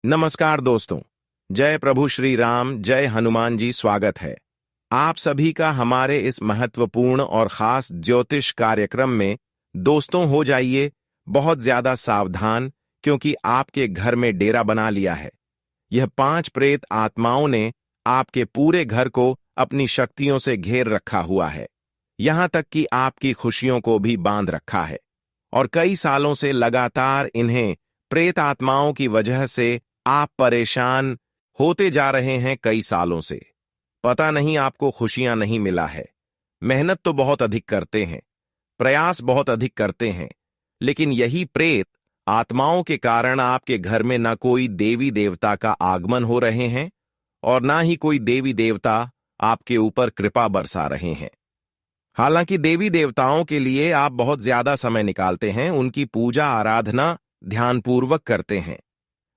नमस्कार दोस्तों। जय प्रभु श्री राम, जय हनुमान जी। स्वागत है आप सभी का हमारे इस महत्वपूर्ण और खास ज्योतिष कार्यक्रम में। दोस्तों, हो जाइए बहुत ज्यादा सावधान, क्योंकि आपके घर में डेरा बना लिया है। यह 5 प्रेत आत्माओं ने आपके पूरे घर को अपनी शक्तियों से घेर रखा हुआ है। यहां तक कि आपकी खुशियों को भी बांध रखा है। और कई सालों से लगातार इन्हें प्रेत आत्माओं की वजह से आप परेशान होते जा रहे हैं। कई सालों से पता नहीं आपको खुशियां नहीं मिला है। मेहनत तो बहुत अधिक करते हैं, प्रयास बहुत अधिक करते हैं, लेकिन यही प्रेत आत्माओं के कारण आपके घर में ना कोई देवी देवता का आगमन हो रहे हैं और ना ही कोई देवी देवता आपके ऊपर कृपा बरसा रहे हैं। हालांकि देवी देवताओं के लिए आप बहुत ज्यादा समय निकालते हैं, उनकी पूजा आराधना ध्यानपूर्वक करते हैं,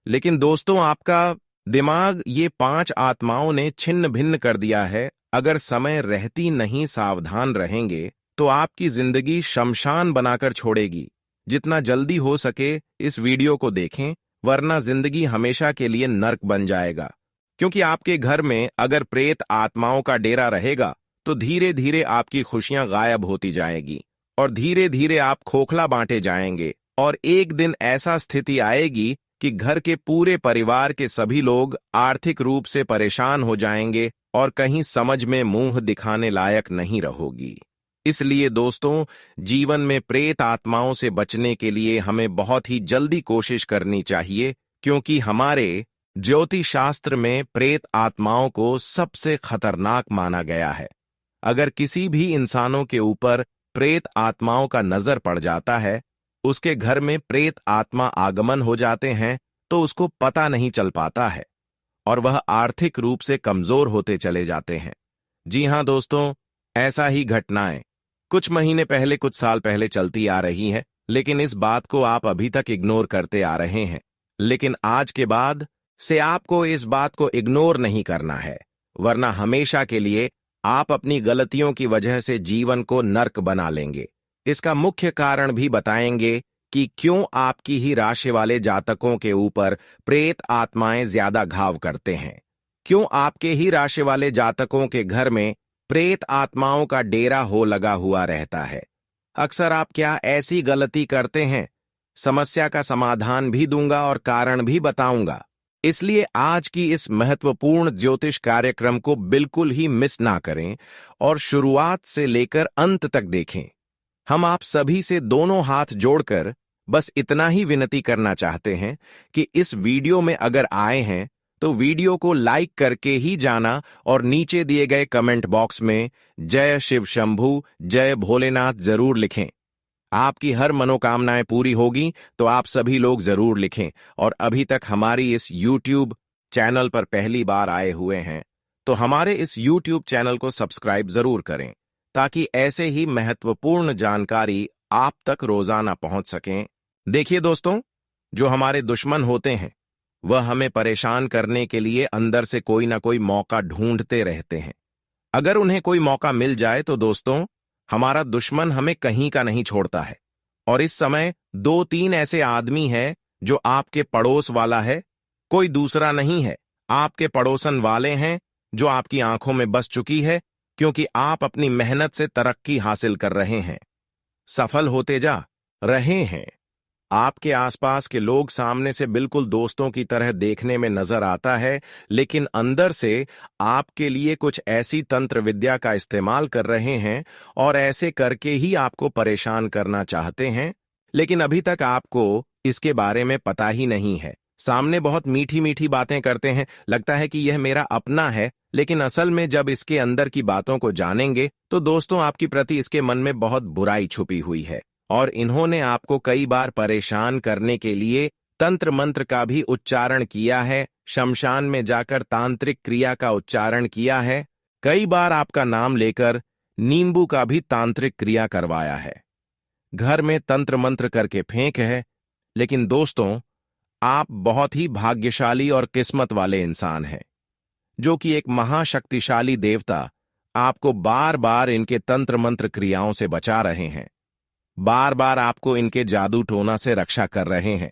लेकिन दोस्तों आपका दिमाग ये 5 आत्माओं ने छिन्न भिन्न कर दिया है। अगर समय रहती नहीं सावधान रहेंगे तो आपकी जिंदगी शमशान बनाकर छोड़ेगी। जितना जल्दी हो सके इस वीडियो को देखें, वरना जिंदगी हमेशा के लिए नर्क बन जाएगा। क्योंकि आपके घर में अगर प्रेत आत्माओं का डेरा रहेगा तो धीरे धीरे आपकी खुशियां गायब होती जाएगी और धीरे धीरे आप खोखला बांटे जाएंगे। और एक दिन ऐसा स्थिति आएगी कि घर के पूरे परिवार के सभी लोग आर्थिक रूप से परेशान हो जाएंगे और कहीं समझ में मुंह दिखाने लायक नहीं रहोगी। इसलिए दोस्तों, जीवन में प्रेत आत्माओं से बचने के लिए हमें बहुत ही जल्दी कोशिश करनी चाहिए, क्योंकि हमारे ज्योतिष शास्त्र में प्रेत आत्माओं को सबसे खतरनाक माना गया है। अगर किसी भी इंसानों के ऊपर प्रेत आत्माओं का नजर पड़ जाता है, उसके घर में प्रेत आत्मा आगमन हो जाते हैं, तो उसको पता नहीं चल पाता है और वह आर्थिक रूप से कमजोर होते चले जाते हैं। जी हां दोस्तों, ऐसा ही घटनाएं कुछ महीने पहले, कुछ साल पहले चलती आ रही है, लेकिन इस बात को आप अभी तक इग्नोर करते आ रहे हैं। लेकिन आज के बाद से आपको इस बात को इग्नोर नहीं करना है, वरना हमेशा के लिए आप अपनी गलतियों की वजह से जीवन को नर्क बना लेंगे। इसका मुख्य कारण भी बताएंगे कि क्यों आपकी ही राशि वाले जातकों के ऊपर प्रेत आत्माएं ज्यादा घाव करते हैं, क्यों आपके ही राशि वाले जातकों के घर में प्रेत आत्माओं का डेरा हो लगा हुआ रहता है। अक्सर आप क्या ऐसी गलती करते हैं, समस्या का समाधान भी दूंगा और कारण भी बताऊंगा। इसलिए आज की इस महत्वपूर्ण ज्योतिष कार्यक्रम को बिल्कुल ही मिस ना करें और शुरुआत से लेकर अंत तक देखें। हम आप सभी से दोनों हाथ जोड़कर बस इतना ही विनती करना चाहते हैं कि इस वीडियो में अगर आए हैं तो वीडियो को लाइक करके ही जाना और नीचे दिए गए कमेंट बॉक्स में जय शिव शंभू, जय भोलेनाथ जरूर लिखें। आपकी हर मनोकामनाएं पूरी होगी तो आप सभी लोग जरूर लिखें। और अभी तक हमारी इस YouTube चैनल पर पहली बार आए हुए हैं तो हमारे इस YouTube चैनल को सब्सक्राइब जरूर करें, ताकि ऐसे ही महत्वपूर्ण जानकारी आप तक रोजाना पहुंच सकें। देखिए दोस्तों, जो हमारे दुश्मन होते हैं वह हमें परेशान करने के लिए अंदर से कोई ना कोई मौका ढूंढते रहते हैं। अगर उन्हें कोई मौका मिल जाए तो दोस्तों, हमारा दुश्मन हमें कहीं का नहीं छोड़ता है। और इस समय 2-3 ऐसे आदमी हैं जो आपके पड़ोस वाला है, कोई दूसरा नहीं है, आपके पड़ोसन वाले हैं जो आपकी आंखों में बस चुकी है, क्योंकि आप अपनी मेहनत से तरक्की हासिल कर रहे हैं, सफल होते जा रहे हैं। आपके आसपास के लोग सामने से बिल्कुल दोस्तों की तरह देखने में नजर आता है, लेकिन अंदर से आपके लिए कुछ ऐसी तंत्र विद्या का इस्तेमाल कर रहे हैं और ऐसे करके ही आपको परेशान करना चाहते हैं। लेकिन अभी तक आपको इसके बारे में पता ही नहीं है। सामने बहुत मीठी मीठी बातें करते हैं, लगता है कि यह मेरा अपना है, लेकिन असल में जब इसके अंदर की बातों को जानेंगे तो दोस्तों आपकी प्रति इसके मन में बहुत बुराई छुपी हुई है और इन्होंने आपको कई बार परेशान करने के लिए तंत्र मंत्र का भी उच्चारण किया है, शमशान में जाकर तांत्रिक क्रिया का उच्चारण किया है, कई बार आपका नाम लेकर नींबू का भी तांत्रिक क्रिया करवाया है, घर में तंत्र मंत्र करके फेंक है। लेकिन दोस्तों, आप बहुत ही भाग्यशाली और किस्मत वाले इंसान हैं, जो कि एक महाशक्तिशाली देवता आपको बार बार इनके तंत्र मंत्र क्रियाओं से बचा रहे हैं, बार बार आपको इनके जादू टोना से रक्षा कर रहे हैं।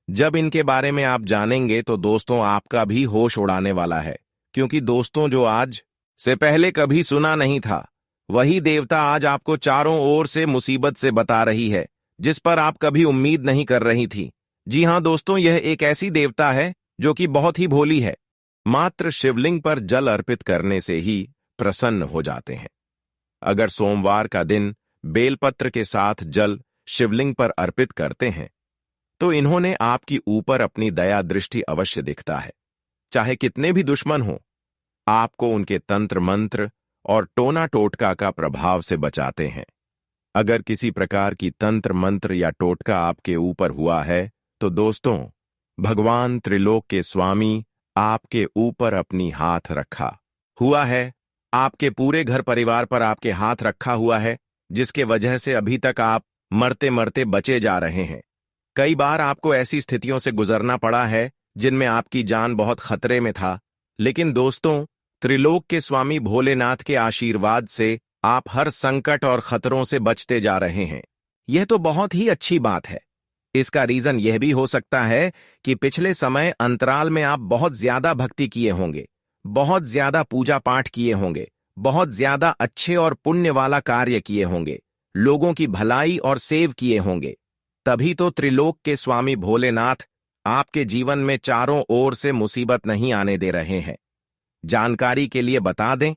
जब इनके बारे में आप जानेंगे तो दोस्तों आपका भी होश उड़ाने वाला है, क्योंकि दोस्तों जो आज से पहले कभी सुना नहीं था, वही देवता आज आपको चारों ओर से मुसीबत से बता रही है, जिस पर आप कभी उम्मीद नहीं कर रही थी। जी हां दोस्तों, यह एक ऐसी देवता है जो कि बहुत ही भोली है। मात्र शिवलिंग पर जल अर्पित करने से ही प्रसन्न हो जाते हैं। अगर सोमवार का दिन बेलपत्र के साथ जल शिवलिंग पर अर्पित करते हैं तो इन्होंने आपकी ऊपर अपनी दया दृष्टि अवश्य दिखता है। चाहे कितने भी दुश्मन हो, आपको उनके तंत्र मंत्र और टोना टोटका का प्रभाव से बचाते हैं। अगर किसी प्रकार की तंत्र मंत्र या टोटका आपके ऊपर हुआ है तो दोस्तों, भगवान त्रिलोक के स्वामी आपके ऊपर अपनी हाथ रखा हुआ है, आपके पूरे घर परिवार पर आपके हाथ रखा हुआ है, जिसके वजह से अभी तक आप मरते मरते बचे जा रहे हैं। कई बार आपको ऐसी स्थितियों से गुजरना पड़ा है जिनमें आपकी जान बहुत खतरे में था, लेकिन दोस्तों, त्रिलोक के स्वामी भोलेनाथ के आशीर्वाद से आप हर संकट और खतरों से बचते जा रहे हैं। यह तो बहुत ही अच्छी बात है। इसका रीजन यह भी हो सकता है कि पिछले समय अंतराल में आप बहुत ज्यादा भक्ति किए होंगे, बहुत ज्यादा पूजा पाठ किए होंगे, बहुत ज्यादा अच्छे और पुण्य वाला कार्य किए होंगे, लोगों की भलाई और सेव किए होंगे। तभी तो त्रिलोक के स्वामी भोलेनाथ आपके जीवन में चारों ओर से मुसीबत नहीं आने दे रहे हैं। जानकारी के लिए बता दें,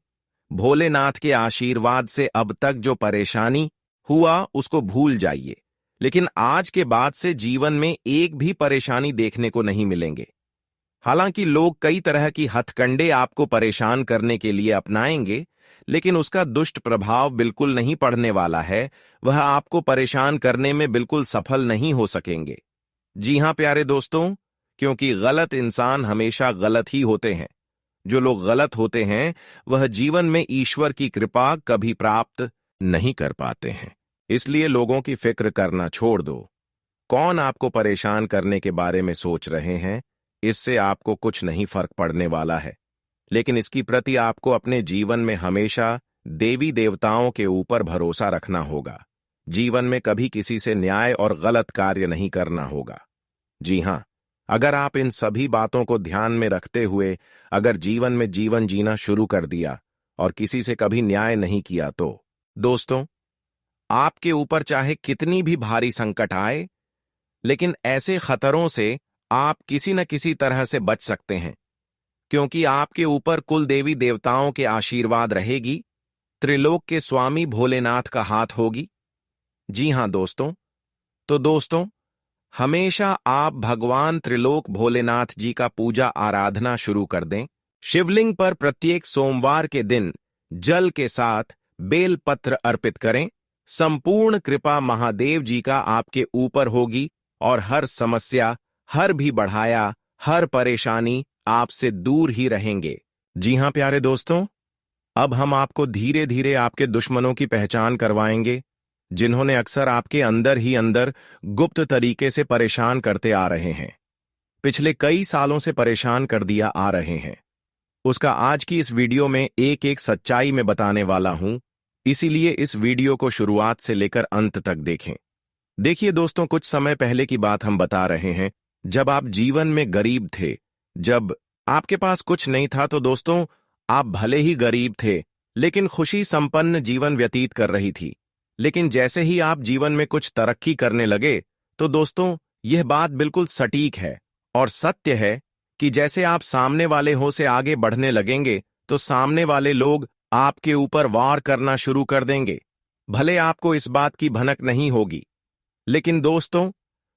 भोलेनाथ के आशीर्वाद से अब तक जो परेशानी हुआ उसको भूल जाइए, लेकिन आज के बाद से जीवन में एक भी परेशानी देखने को नहीं मिलेंगे। हालांकि लोग कई तरह की हथकंडे आपको परेशान करने के लिए अपनाएंगे, लेकिन उसका दुष्ट प्रभाव बिल्कुल नहीं पड़ने वाला है। वह आपको परेशान करने में बिल्कुल सफल नहीं हो सकेंगे। जी हां प्यारे दोस्तों, क्योंकि गलत इंसान हमेशा गलत ही होते हैं। जो लोग गलत होते हैं वह जीवन में ईश्वर की कृपा कभी प्राप्त नहीं कर पाते हैं। इसलिए लोगों की फिक्र करना छोड़ दो। कौन आपको परेशान करने के बारे में सोच रहे हैं, इससे आपको कुछ नहीं फर्क पड़ने वाला है। लेकिन इसकी प्रति आपको अपने जीवन में हमेशा देवी देवताओं के ऊपर भरोसा रखना होगा। जीवन में कभी किसी से न्याय और गलत कार्य नहीं करना होगा। जी हां, अगर आप इन सभी बातों को ध्यान में रखते हुए अगर जीवन में जीवन जीना शुरू कर दिया और किसी से कभी न्याय नहीं किया तो दोस्तों, आपके ऊपर चाहे कितनी भी भारी संकट आए, लेकिन ऐसे खतरों से आप किसी न किसी तरह से बच सकते हैं, क्योंकि आपके ऊपर कुल देवी देवताओं के आशीर्वाद रहेगी, त्रिलोक के स्वामी भोलेनाथ का हाथ होगी। जी हां दोस्तों, तो दोस्तों, हमेशा आप भगवान त्रिलोक भोलेनाथ जी का पूजा आराधना शुरू कर दें। शिवलिंग पर प्रत्येक सोमवार के दिन जल के साथ बेल पत्र अर्पित करें। संपूर्ण कृपा महादेव जी का आपके ऊपर होगी और हर समस्या, हर भी बढ़ाया, हर परेशानी आपसे दूर ही रहेंगे। जी हां प्यारे दोस्तों, अब हम आपको धीरे धीरे आपके दुश्मनों की पहचान करवाएंगे, जिन्होंने अक्सर आपके अंदर ही अंदर गुप्त तरीके से परेशान करते आ रहे हैं, पिछले कई सालों से परेशान कर दिया आ रहे हैं। उसका आज की इस वीडियो में एक एक सच्चाई में बताने वाला हूं, इसीलिए इस वीडियो को शुरुआत से लेकर अंत तक देखें। देखिए दोस्तों, कुछ समय पहले की बात हम बता रहे हैं, जब आप जीवन में गरीब थे, जब आपके पास कुछ नहीं था, तो दोस्तों आप भले ही गरीब थे लेकिन खुशी संपन्न जीवन व्यतीत कर रही थी। लेकिन जैसे ही आप जीवन में कुछ तरक्की करने लगे तो दोस्तों यह बात बिल्कुल सटीक है और सत्य है कि जैसे आप सामने वाले हो से आगे बढ़ने लगेंगे तो सामने वाले लोग आपके ऊपर वार करना शुरू कर देंगे। भले आपको इस बात की भनक नहीं होगी, लेकिन दोस्तों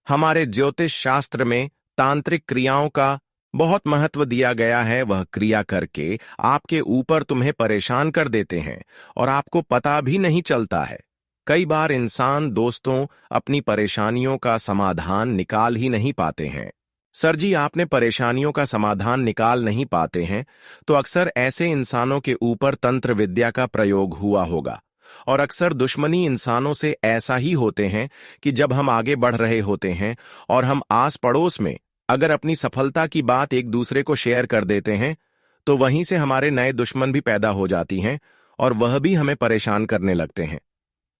हमारे ज्योतिष शास्त्र में तांत्रिक क्रियाओं का बहुत महत्व दिया गया है। वह क्रिया करके आपके ऊपर तुम्हें परेशान कर देते हैं और आपको पता भी नहीं चलता है। कई बार इंसान दोस्तों अपनी परेशानियों का समाधान निकाल ही नहीं पाते हैं। सर जी, आपने परेशानियों का समाधान निकाल नहीं पाते हैं तो अक्सर ऐसे इंसानों के ऊपर तंत्र विद्या का प्रयोग हुआ होगा। और अक्सर दुश्मनी इंसानों से ऐसा ही होते हैं कि जब हम आगे बढ़ रहे होते हैं और हम आस पड़ोस में अगर अपनी सफलता की बात एक दूसरे को शेयर कर देते हैं तो वहीं से हमारे नए दुश्मन भी पैदा हो जाती हैं और वह भी हमें परेशान करने लगते हैं।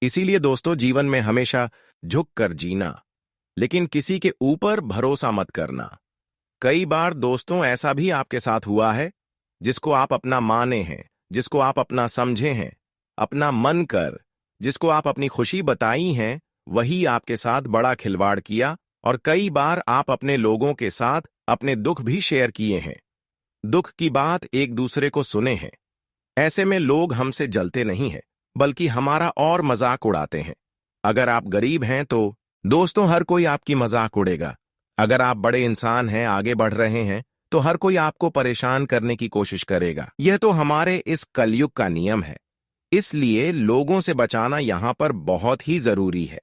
इसीलिए दोस्तों जीवन में हमेशा झुक कर जीना, लेकिन किसी के ऊपर भरोसा मत करना। कई बार दोस्तों ऐसा भी आपके साथ हुआ है, जिसको आप अपना माने हैं, जिसको आप अपना समझे हैं, अपना मन कर, जिसको आप अपनी खुशी बताई हैं, वही आपके साथ बड़ा खिलवाड़ किया। और कई बार आप अपने लोगों के साथ अपने दुख भी शेयर किए हैं, दुख की बात एक दूसरे को सुने हैं। ऐसे में लोग हमसे जलते नहीं हैं, बल्कि हमारा और मजाक उड़ाते हैं। अगर आप गरीब हैं तो दोस्तों हर कोई आपकी मजाक उड़ेगा। अगर आप बड़े इंसान हैं, आगे बढ़ रहे हैं, तो हर कोई आपको परेशान करने की कोशिश करेगा। यह तो हमारे इस कलयुग का नियम है। इसलिए लोगों से बचाना यहां पर बहुत ही जरूरी है।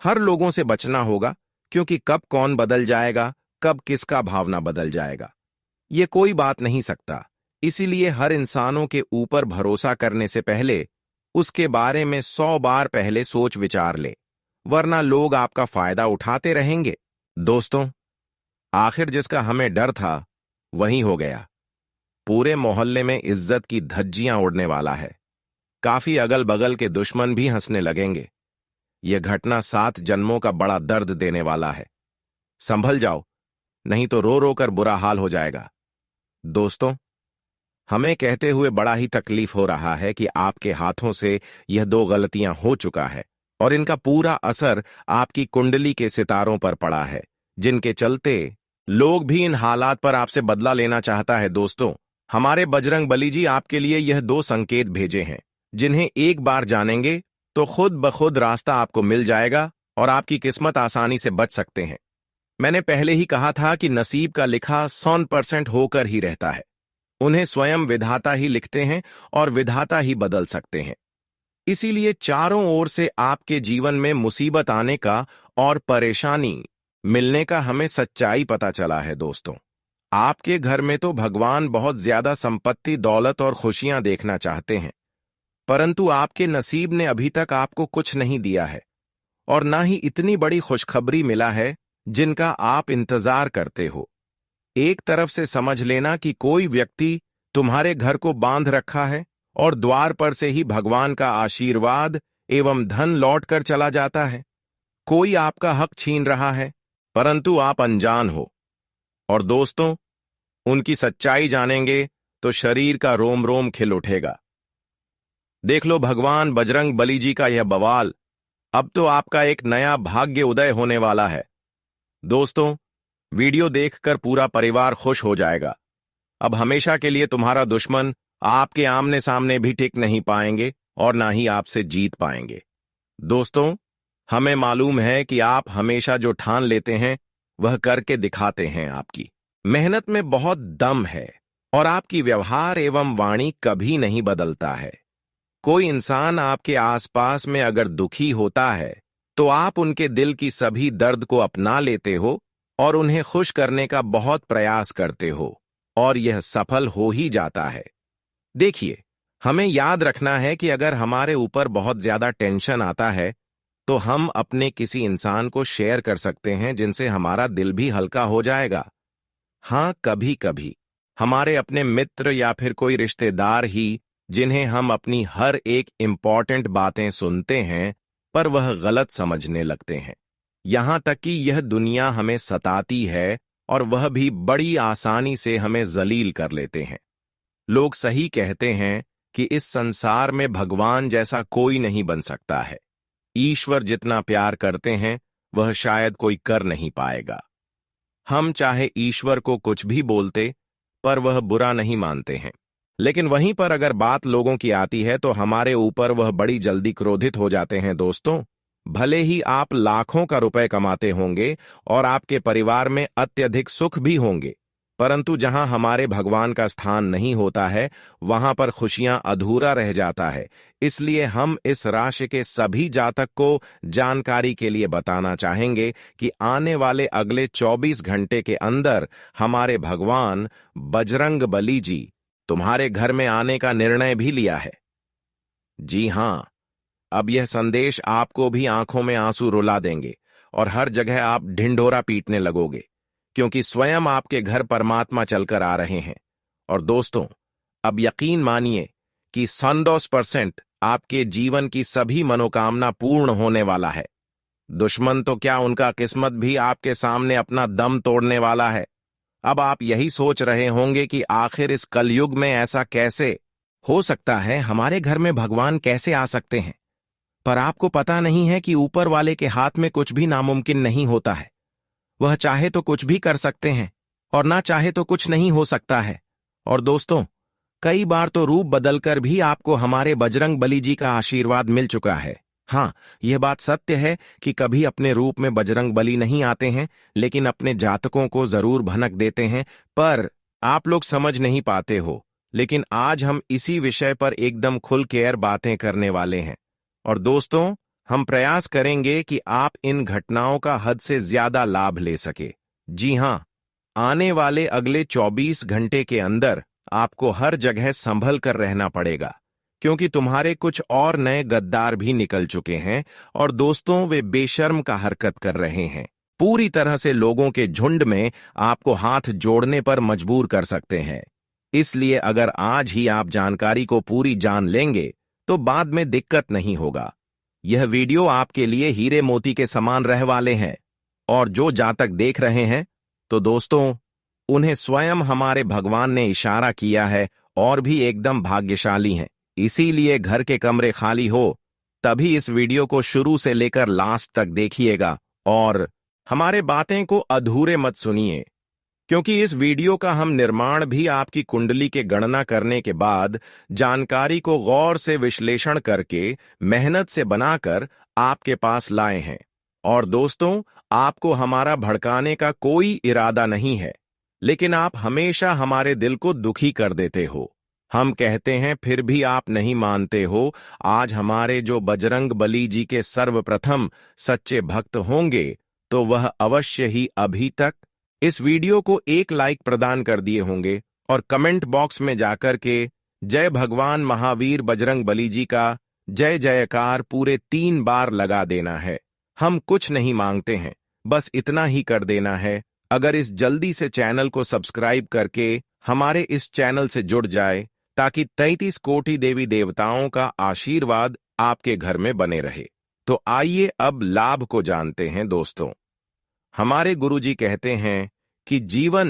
हर लोगों से बचना होगा, क्योंकि कब कौन बदल जाएगा, कब किसका भावना बदल जाएगा, ये कोई बात नहीं सकता। इसीलिए हर इंसानों के ऊपर भरोसा करने से पहले उसके बारे में 100 बार पहले सोच विचार ले, वरना लोग आपका फायदा उठाते रहेंगे। दोस्तों, आखिर जिसका हमें डर था वही हो गया। पूरे मोहल्ले में इज्जत की धज्जियां उड़ने वाला है। काफी अगल बगल के दुश्मन भी हंसने लगेंगे। यह घटना 7 जन्मों का बड़ा दर्द देने वाला है। संभल जाओ, नहीं तो रो रो कर बुरा हाल हो जाएगा। दोस्तों, हमें कहते हुए बड़ा ही तकलीफ हो रहा है कि आपके हाथों से यह 2 गलतियां हो चुका है और इनका पूरा असर आपकी कुंडली के सितारों पर पड़ा है, जिनके चलते लोग भी इन हालात पर आपसे बदला लेना चाहता है। दोस्तों, हमारे बजरंग बली जी आपके लिए यह 2 संकेत भेजे हैं, जिन्हें एक बार जानेंगे तो खुद ब खुद रास्ता आपको मिल जाएगा और आपकी किस्मत आसानी से बच सकते हैं। मैंने पहले ही कहा था कि नसीब का लिखा 100% होकर ही रहता है। उन्हें स्वयं विधाता ही लिखते हैं और विधाता ही बदल सकते हैं। इसीलिए चारों ओर से आपके जीवन में मुसीबत आने का और परेशानी मिलने का हमें सच्चाई पता चला है। दोस्तों, आपके घर में तो भगवान बहुत ज्यादा संपत्ति, दौलत और खुशियां देखना चाहते हैं, परंतु आपके नसीब ने अभी तक आपको कुछ नहीं दिया है और ना ही इतनी बड़ी खुशखबरी मिला है जिनका आप इंतजार करते हो। एक तरफ से समझ लेना कि कोई व्यक्ति तुम्हारे घर को बांध रखा है और द्वार पर से ही भगवान का आशीर्वाद एवं धन लौट कर चला जाता है। कोई आपका हक छीन रहा है, परंतु आप अनजान हो। और दोस्तों, उनकी सच्चाई जानेंगे तो शरीर का रोम रोम खिल उठेगा। देख लो भगवान बजरंग बली जी का यह बवाल। अब तो आपका एक नया भाग्य उदय होने वाला है। दोस्तों, वीडियो देखकर पूरा परिवार खुश हो जाएगा। अब हमेशा के लिए तुम्हारा दुश्मन आपके आमने सामने भी टिक नहीं पाएंगे और ना ही आपसे जीत पाएंगे। दोस्तों, हमें मालूम है कि आप हमेशा जो ठान लेते हैं वह करके दिखाते हैं। आपकी मेहनत में बहुत दम है और आपकी व्यवहार एवं वाणी कभी नहीं बदलता है। कोई इंसान आपके आसपास में अगर दुखी होता है तो आप उनके दिल की सभी दर्द को अपना लेते हो और उन्हें खुश करने का बहुत प्रयास करते हो, और यह सफल हो ही जाता है। देखिए, हमें याद रखना है कि अगर हमारे ऊपर बहुत ज्यादा टेंशन आता है तो हम अपने किसी इंसान को शेयर कर सकते हैं, जिनसे हमारा दिल भी हल्का हो जाएगा। हाँ, कभी कभी हमारे अपने मित्र या फिर कोई रिश्तेदार ही, जिन्हें हम अपनी हर एक इंपॉर्टेंट बातें सुनते हैं पर वह गलत समझने लगते हैं। यहां तक कि यह दुनिया हमें सताती है और वह भी बड़ी आसानी से हमें जलील कर लेते हैं। लोग सही कहते हैं कि इस संसार में भगवान जैसा कोई नहीं बन सकता है। ईश्वर जितना प्यार करते हैं वह शायद कोई कर नहीं पाएगा। हम चाहे ईश्वर को कुछ भी बोलते, पर वह बुरा नहीं मानते हैं। लेकिन वहीं पर अगर बात लोगों की आती है तो हमारे ऊपर वह बड़ी जल्दी क्रोधित हो जाते हैं। दोस्तों, भले ही आप लाखों का रुपए कमाते होंगे और आपके परिवार में अत्यधिक सुख भी होंगे, परंतु जहां हमारे भगवान का स्थान नहीं होता है वहां पर खुशियां अधूरा रह जाता है। इसलिए हम इस राशि के सभी जातक को जानकारी के लिए बताना चाहेंगे कि आने वाले अगले 24 घंटे के अंदर हमारे भगवान बजरंग बली जी तुम्हारे घर में आने का निर्णय भी लिया है। जी हां, अब यह संदेश आपको भी आंखों में आंसू रुला देंगे और हर जगह आप ढिंढोरा पीटने लगोगे, क्योंकि स्वयं आपके घर परमात्मा चलकर आ रहे हैं। और दोस्तों, अब यकीन मानिए कि 100% आपके जीवन की सभी मनोकामना पूर्ण होने वाला है। दुश्मन तो क्या, उनका किस्मत भी आपके सामने अपना दम तोड़ने वाला है। अब आप यही सोच रहे होंगे कि आखिर इस कलयुग में ऐसा कैसे हो सकता है, हमारे घर में भगवान कैसे आ सकते हैं। पर आपको पता नहीं है कि ऊपर वाले के हाथ में कुछ भी नामुमकिन नहीं होता है। वह चाहे तो कुछ भी कर सकते हैं और ना चाहे तो कुछ नहीं हो सकता है। और दोस्तों, कई बार तो रूप बदलकर भी आपको हमारे बजरंग बली जी का आशीर्वाद मिल चुका है। हाँ, यह बात सत्य है कि कभी अपने रूप में बजरंग बली नहीं आते हैं, लेकिन अपने जातकों को जरूर भनक देते हैं। पर आप लोग समझ नहीं पाते हो। लेकिन आज हम इसी विषय पर एकदम खुल कर बातें करने वाले हैं। और दोस्तों, हम प्रयास करेंगे कि आप इन घटनाओं का हद से ज्यादा लाभ ले सके। जी हाँ, आने वाले अगले 24 घंटे के अंदर आपको हर जगह संभल कर रहना पड़ेगा, क्योंकि तुम्हारे कुछ और नए गद्दार भी निकल चुके हैं। और दोस्तों, वे बेशर्म का हरकत कर रहे हैं। पूरी तरह से लोगों के झुंड में आपको हाथ जोड़ने पर मजबूर कर सकते हैं। इसलिए अगर आज ही आप जानकारी को पूरी जान लेंगे तो बाद में दिक्कत नहीं होगा। यह वीडियो आपके लिए हीरे मोती के समान रह वाले हैं। और जो जातक देख रहे हैं, तो दोस्तों, उन्हें स्वयं हमारे भगवान ने इशारा किया है और भी एकदम भाग्यशाली हैं। इसीलिए घर के कमरे खाली हो तभी इस वीडियो को शुरू से लेकर लास्ट तक देखिएगा और हमारे बातें को अधूरे मत सुनिए, क्योंकि इस वीडियो का हम निर्माण भी आपकी कुंडली के गणना करने के बाद जानकारी को गौर से विश्लेषण करके मेहनत से बनाकर आपके पास लाए हैं। और दोस्तों, आपको हमारा भड़काने का कोई इरादा नहीं है, लेकिन आप हमेशा हमारे दिल को दुखी कर देते हो। हम कहते हैं फिर भी आप नहीं मानते हो। आज हमारे जो बजरंग बली जी के सर्वप्रथम सच्चे भक्त होंगे, तो वह अवश्य ही अभी तक इस वीडियो को एक लाइक प्रदान कर दिए होंगे और कमेंट बॉक्स में जाकर के जय भगवान महावीर बजरंग बली जी का जय जयकार पूरे 3 बार लगा देना है। हम कुछ नहीं मांगते हैं, बस इतना ही कर देना है। अगर इस जल्दी से चैनल को सब्सक्राइब करके हमारे इस चैनल से जुड़ जाए, ताकि 33 कोटि देवी देवताओं का आशीर्वाद आपके घर में बने रहे। तो आइए अब लाभ को जानते हैं। दोस्तों, हमारे गुरुजी कहते हैं कि जीवन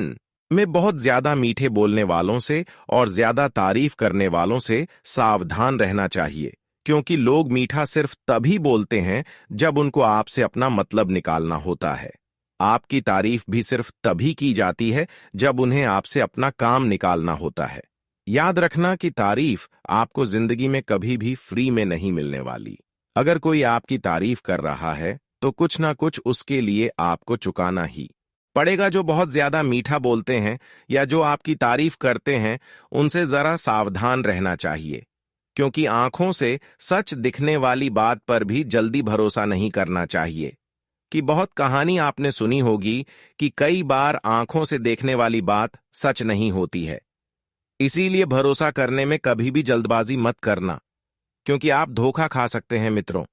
में बहुत ज्यादा मीठे बोलने वालों से और ज्यादा तारीफ करने वालों से सावधान रहना चाहिए, क्योंकि लोग मीठा सिर्फ तभी बोलते हैं जब उनको आपसे अपना मतलब निकालना होता है। आपकी तारीफ भी सिर्फ तभी की जाती है जब उन्हें आपसे अपना काम निकालना होता है। याद रखना कि तारीफ आपको जिंदगी में कभी भी फ्री में नहीं मिलने वाली। अगर कोई आपकी तारीफ कर रहा है तो कुछ ना कुछ उसके लिए आपको चुकाना ही पड़ेगा। जो बहुत ज्यादा मीठा बोलते हैं या जो आपकी तारीफ करते हैं, उनसे जरा सावधान रहना चाहिए, क्योंकि आंखों से सच दिखने वाली बात पर भी जल्दी भरोसा नहीं करना चाहिए। कि बहुत कहानी आपने सुनी होगी कि कई बार आंखों से देखने वाली बात सच नहीं होती है। इसीलिए भरोसा करने में कभी भी जल्दबाजी मत करना, क्योंकि आप धोखा खा सकते हैं। मित्रों,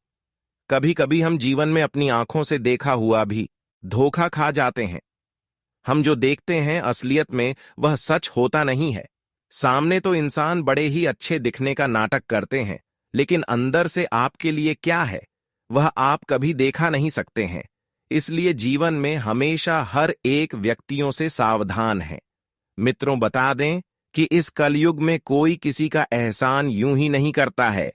कभी कभी हम जीवन में अपनी आंखों से देखा हुआ भी धोखा खा जाते हैं। हम जो देखते हैं असलियत में वह सच होता नहीं है। सामने तो इंसान बड़े ही अच्छे दिखने का नाटक करते हैं, लेकिन अंदर से आपके लिए क्या है वह आप कभी देखा नहीं सकते हैं। इसलिए जीवन में हमेशा हर एक व्यक्तियों से सावधान है। मित्रों, बता दें कि इस कलयुग में कोई किसी का एहसान यूं ही नहीं करता है,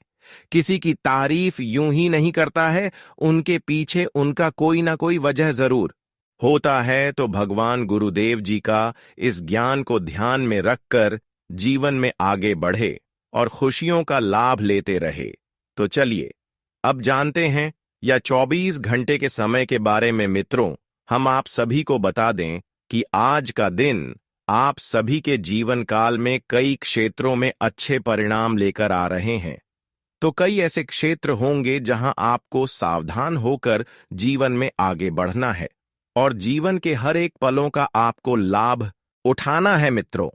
किसी की तारीफ यूं ही नहीं करता है। उनके पीछे उनका कोई ना कोई वजह जरूर होता है। तो भगवान गुरुदेव जी का इस ज्ञान को ध्यान में रखकर जीवन में आगे बढ़े और खुशियों का लाभ लेते रहे। तो चलिए अब जानते हैं या 24 घंटे के समय के बारे में। मित्रों, हम आप सभी को बता दें कि आज का दिन आप सभी के जीवन काल में कई क्षेत्रों में अच्छे परिणाम लेकर आ रहे हैं। तो कई ऐसे क्षेत्र होंगे जहां आपको सावधान होकर जीवन में आगे बढ़ना है और जीवन के हर एक पलों का आपको लाभ उठाना है। मित्रों,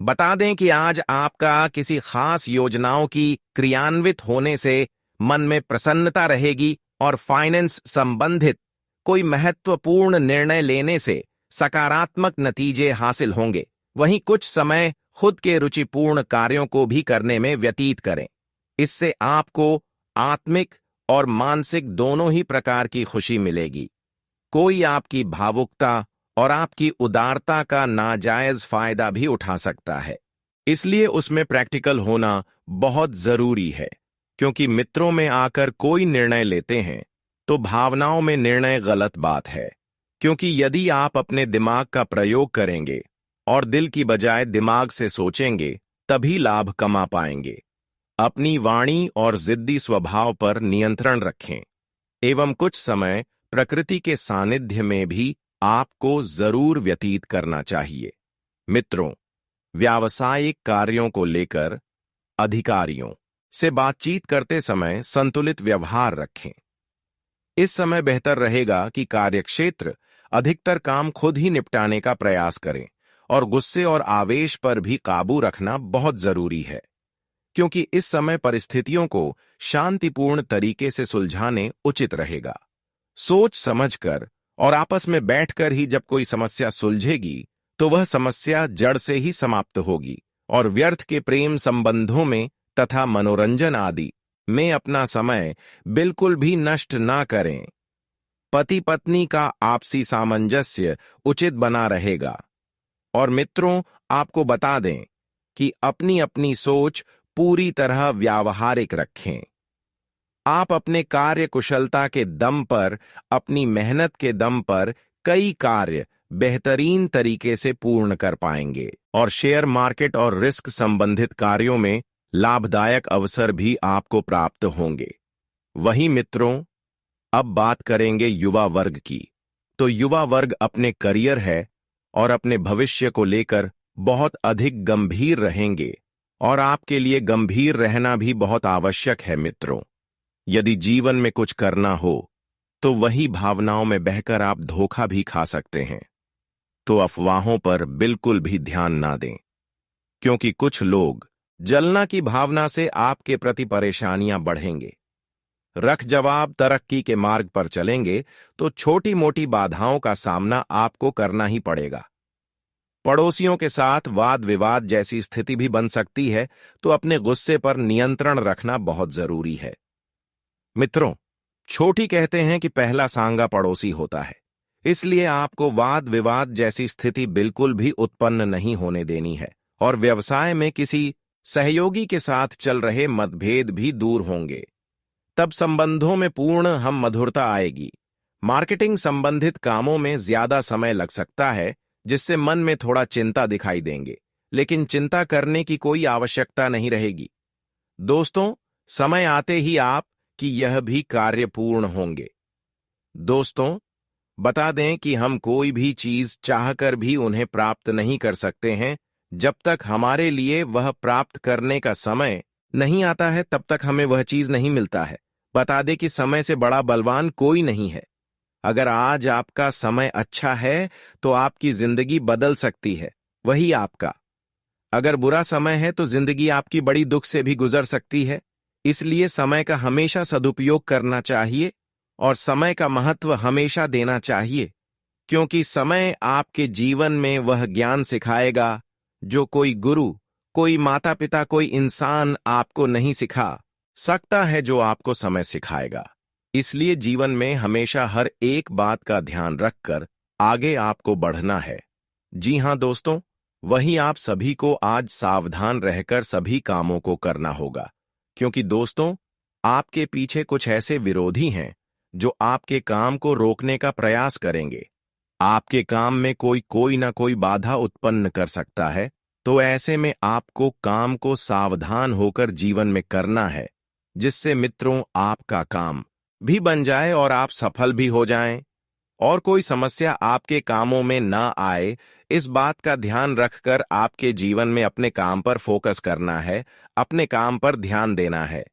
बता दें कि आज आपका किसी खास योजनाओं की क्रियान्वित होने से मन में प्रसन्नता रहेगी और फाइनेंस संबंधित कोई महत्वपूर्ण निर्णय लेने से सकारात्मक नतीजे हासिल होंगे। वहीं कुछ समय खुद के रुचिपूर्ण कार्यों को भी करने में व्यतीत करें। इससे आपको आत्मिक और मानसिक दोनों ही प्रकार की खुशी मिलेगी। कोई आपकी भावुकता और आपकी उदारता का नाजायज फायदा भी उठा सकता है, इसलिए उसमें प्रैक्टिकल होना बहुत जरूरी है। क्योंकि मित्रों में आकर कोई निर्णय लेते हैं तो भावनाओं में निर्णय गलत बात है। क्योंकि यदि आप अपने दिमाग का प्रयोग करेंगे और दिल की बजाय दिमाग से सोचेंगे, तभी लाभ कमा पाएंगे। अपनी वाणी और जिद्दी स्वभाव पर नियंत्रण रखें एवं कुछ समय प्रकृति के सानिध्य में भी आपको जरूर व्यतीत करना चाहिए। मित्रों, व्यावसायिक कार्यों को लेकर अधिकारियों से बातचीत करते समय संतुलित व्यवहार रखें। इस समय बेहतर रहेगा कि कार्यक्षेत्र अधिकतर काम खुद ही निपटाने का प्रयास करें और गुस्से और आवेश पर भी काबू रखना बहुत जरूरी है। क्योंकि इस समय परिस्थितियों को शांतिपूर्ण तरीके से सुलझाने उचित रहेगा। सोच समझकर और आपस में बैठकर ही जब कोई समस्या सुलझेगी तो वह समस्या जड़ से ही समाप्त होगी और व्यर्थ के प्रेम संबंधों में तथा मनोरंजन आदि में अपना समय बिल्कुल भी नष्ट ना करें। पति पत्नी का आपसी सामंजस्य उचित बना रहेगा। और मित्रों, आपको बता दें कि अपनी अपनी सोच पूरी तरह व्यावहारिक रखें। आप अपने कार्य कुशलता के दम पर, अपनी मेहनत के दम पर कई कार्य बेहतरीन तरीके से पूर्ण कर पाएंगे और शेयर मार्केट और रिस्क संबंधित कार्यों में लाभदायक अवसर भी आपको प्राप्त होंगे। वहीं मित्रों, अब बात करेंगे युवा वर्ग की। तो युवा वर्ग अपने करियर है और अपने भविष्य को लेकर बहुत अधिक गंभीर रहेंगे और आपके लिए गंभीर रहना भी बहुत आवश्यक है। मित्रों, यदि जीवन में कुछ करना हो तो वही भावनाओं में बहकर आप धोखा भी खा सकते हैं। तो अफवाहों पर बिल्कुल भी ध्यान ना दें, क्योंकि कुछ लोग जलना की भावना से आपके प्रति परेशानियां बढ़ेंगे। रख जवाब तरक्की के मार्ग पर चलेंगे तो छोटी मोटी बाधाओं का सामना आपको करना ही पड़ेगा। पड़ोसियों के साथ वाद विवाद जैसी स्थिति भी बन सकती है, तो अपने गुस्से पर नियंत्रण रखना बहुत जरूरी है। मित्रों, छोटी कहते हैं कि पहला सांगा पड़ोसी होता है, इसलिए आपको वाद विवाद जैसी स्थिति बिल्कुल भी उत्पन्न नहीं होने देनी है और व्यवसाय में किसी सहयोगी के साथ चल रहे मतभेद भी दूर होंगे। तब संबंधों में पूर्ण हम मधुरता आएगी। मार्केटिंग संबंधित कामों में ज्यादा समय लग सकता है, जिससे मन में थोड़ा चिंता दिखाई देंगे, लेकिन चिंता करने की कोई आवश्यकता नहीं रहेगी। दोस्तों, समय आते ही आप कि यह भी कार्य पूर्ण होंगे। दोस्तों, बता दें कि हम कोई भी चीज चाहकर भी उन्हें प्राप्त नहीं कर सकते हैं। जब तक हमारे लिए वह प्राप्त करने का समय नहीं आता है, तब तक हमें वह चीज नहीं मिलता है। बता दें कि समय से बड़ा बलवान कोई नहीं है। अगर आज आपका समय अच्छा है तो आपकी जिंदगी बदल सकती है, वही आपका। अगर बुरा समय है तो जिंदगी आपकी बड़ी दुख से भी गुजर सकती है। इसलिए समय का हमेशा सदुपयोग करना चाहिए और समय का महत्व हमेशा देना चाहिए, क्योंकि समय आपके जीवन में वह ज्ञान सिखाएगा जो कोई गुरु, कोई माता पिता, कोई इंसान आपको नहीं सिखा सकता है, जो आपको समय सिखाएगा। इसलिए जीवन में हमेशा हर एक बात का ध्यान रखकर आगे आपको बढ़ना है। जी हां दोस्तों, वही आप सभी को आज सावधान रहकर सभी कामों को करना होगा, क्योंकि दोस्तों, आपके पीछे कुछ ऐसे विरोधी हैं जो आपके काम को रोकने का प्रयास करेंगे। आपके काम में कोई ना कोई बाधा उत्पन्न कर सकता है। तो ऐसे में आपको काम को सावधान होकर जीवन में करना है, जिससे मित्रों आपका काम भी बन जाए और आप सफल भी हो जाएं और कोई समस्या आपके कामों में ना आए। इस बात का ध्यान रखकर आपके जीवन में अपने काम पर फोकस करना है, अपने काम पर ध्यान देना है।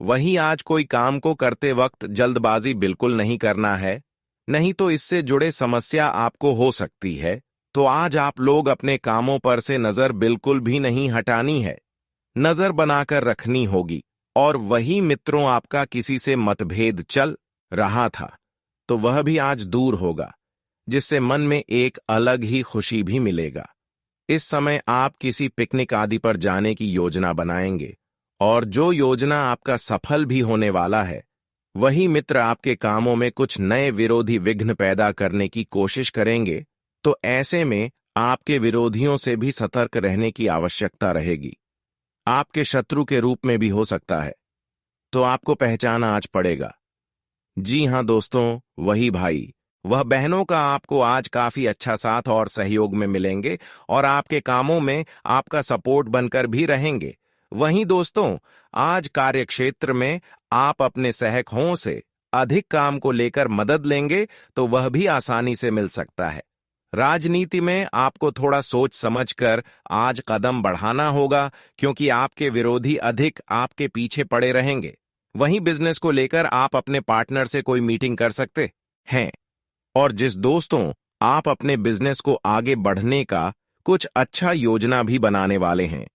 वहीं आज कोई काम को करते वक्त जल्दबाजी बिल्कुल नहीं करना है, नहीं तो इससे जुड़े समस्या आपको हो सकती है। तो आज आप लोग अपने कामों पर से नजर बिल्कुल भी नहीं हटानी है, नजर बनाकर रखनी होगी। और वही मित्रों आपका किसी से मतभेद चल रहा था तो वह भी आज दूर होगा, जिससे मन में एक अलग ही खुशी भी मिलेगा। इस समय आप किसी पिकनिक आदि पर जाने की योजना बनाएंगे और जो योजना आपका सफल भी होने वाला है, वही मित्र आपके कामों में कुछ नए विरोधी विघ्न पैदा करने की कोशिश करेंगे, तो ऐसे में आपके विरोधियों से भी सतर्क रहने की आवश्यकता रहेगी। आपके शत्रु के रूप में भी हो सकता है, तो आपको पहचाना आज पड़ेगा। जी हां दोस्तों, वही भाई, वह बहनों का आपको आज काफी अच्छा साथ और सहयोग में मिलेंगे और आपके कामों में आपका सपोर्ट बनकर भी रहेंगे। वहीं दोस्तों, आज कार्यक्षेत्र में आप अपने सहायकों से अधिक काम को लेकर मदद लेंगे, तो वह भी आसानी से मिल सकता है। राजनीति में आपको थोड़ा सोच समझकर आज कदम बढ़ाना होगा, क्योंकि आपके विरोधी अधिक आपके पीछे पड़े रहेंगे। वहीं बिजनेस को लेकर आप अपने पार्टनर से कोई मीटिंग कर सकते हैं, और जिस दोस्तों आप अपने बिजनेस को आगे बढ़ने का कुछ अच्छा योजना भी बनाने वाले हैं।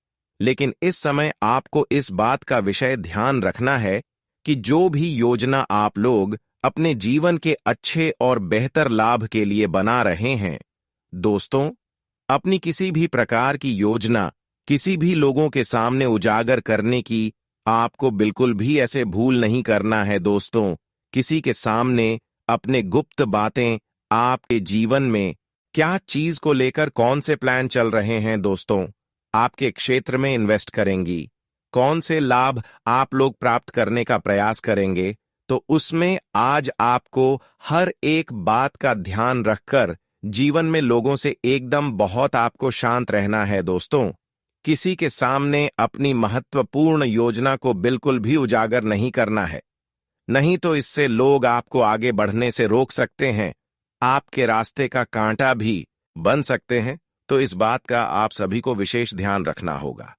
लेकिन इस समय आपको इस बात का विषय ध्यान रखना है कि जो भी योजना आप लोग अपने जीवन के अच्छे और बेहतर लाभ के लिए बना रहे हैं, दोस्तों, अपनी किसी भी प्रकार की योजना किसी भी लोगों के सामने उजागर करने की आपको बिल्कुल भी ऐसे भूल नहीं करना है। दोस्तों, किसी के सामने अपने गुप्त बातें, आपके जीवन में क्या चीज को लेकर कौन से प्लान चल रहे हैं, दोस्तों, आपके क्षेत्र में इन्वेस्ट करेंगी, कौन से लाभ आप लोग प्राप्त करने का प्रयास करेंगे, तो उसमें आज आपको हर एक बात का ध्यान रखकर जीवन में लोगों से एकदम बहुत आपको शांत रहना है। दोस्तों, किसी के सामने अपनी महत्वपूर्ण योजना को बिल्कुल भी उजागर नहीं करना है, नहीं तो इससे लोग आपको आगे बढ़ने से रोक सकते हैं, आपके रास्ते का कांटा भी बन सकते हैं। तो इस बात का आप सभी को विशेष ध्यान रखना होगा।